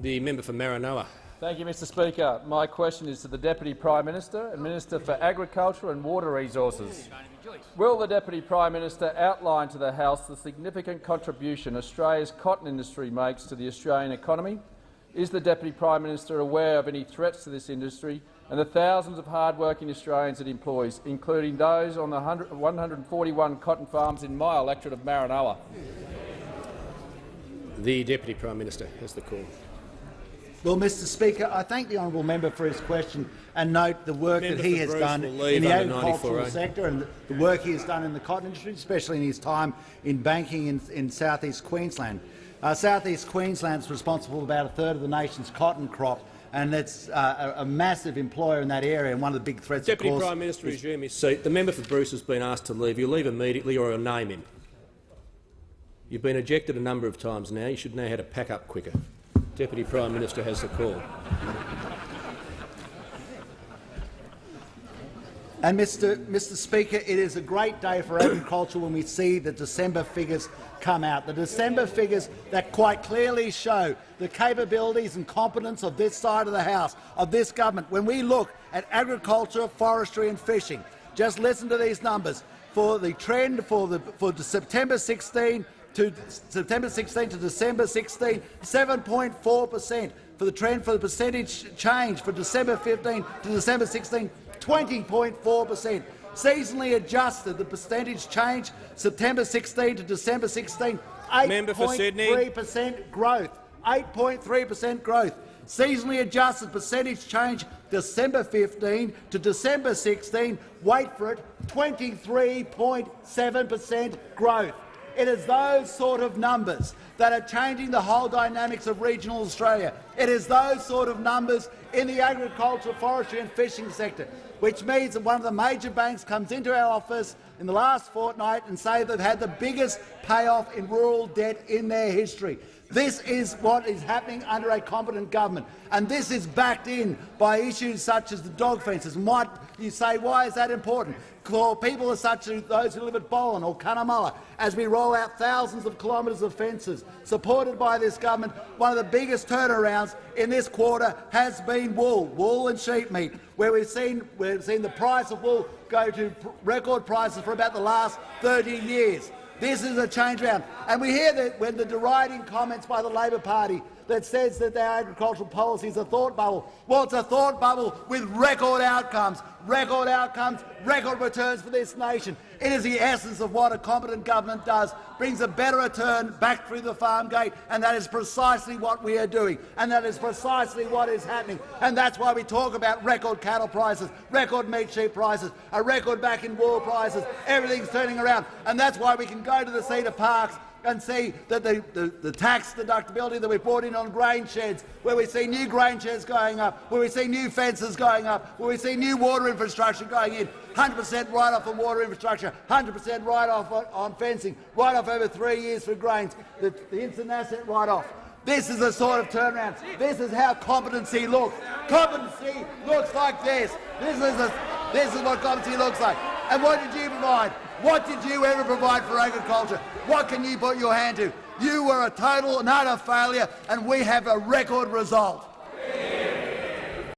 The member for Maranoa. Thank you, Mr Speaker. My question is to the Deputy Prime Minister and Minister for Agriculture and Water Resources. Will the Deputy Prime Minister outline to the House the significant contribution Australia's cotton industry makes to the Australian economy? Is the Deputy Prime Minister aware of any threats to this industry and the thousands of hard-working Australians it employs, including those on the 141 cotton farms in my electorate of Maranoa? The Deputy Prime Minister has the call. Well, Mr Speaker, I thank the honourable member for his question and note the work that he has done in the agricultural sector and the work he has done in the cotton industry, especially in his time in banking in South East Queensland. South East Queensland is responsible for about a third of the nation's cotton crop, and it's a massive employer in that area. And one of the big threats, Deputy of course, Prime Minister, resume his seat. The member for Bruce has been asked to leave. You'll leave immediately, or I'll name him. You've been ejected a number of times now. You should know how to pack up quicker. Deputy Prime Minister has the call. And Mr Speaker, it is a great day for agriculture when we see the December figures come out. The December figures that quite clearly show the capabilities and competence of this side of the House, of this government. When we look at agriculture, forestry and fishing, just listen to these numbers. For the trend for September 16 to December 16, 7.4%. For the trend for the percentage change for December 15 to December 16, 20.4%. Seasonally adjusted, the percentage change September 16 to December 16, 8.3% growth. 8.3% growth. Seasonally adjusted percentage change December 15 to December 16, wait for it, 23.7% growth. It is those sort of numbers that are changing the whole dynamics of regional Australia. It is those sort of numbers in the agriculture, forestry and fishing sector, which means that one of the major banks comes into our office in the last fortnight and say they've had the biggest payoff in rural debt in their history. This is what is happening under a competent government, and this is backed in by issues such as the dog fences. And what you say, why is that important? For people such as those who live at Boland or Cunnamulla, as we roll out thousands of kilometres of fences supported by this government, one of the biggest turnarounds in this quarter has been wool and sheep meat, where we've seen the price of wool go to record prices for about the last 30 years. This is a change around. And we hear that when the deriding comments by the Labor Party that says that their agricultural policy is a thought bubble. Well, it's a thought bubble with record outcomes, record returns for this nation. It is the essence of what a competent government does, brings a better return back through the farm gate, and that is precisely what we are doing, and that is precisely what is happening. And that's why we talk about record cattle prices, record meat sheep prices, a record back in wool prices. Everything's turning around, and that's why we can go to the Cedar Parks and see that the tax deductibility that we brought in on grain sheds, where we see new grain sheds going up, where we see new fences going up, where we see new water infrastructure going in, 100% write-off on water infrastructure, 100% write-off on fencing, write-off over 3 years for grains, the instant asset write-off. This is the sort of turnaround. This is how competency looks. Competency looks like this. This is what competency looks like. And what did you provide? What did you ever provide for agriculture? What can you put your hand to? You were a total and utter failure, and we have a record result.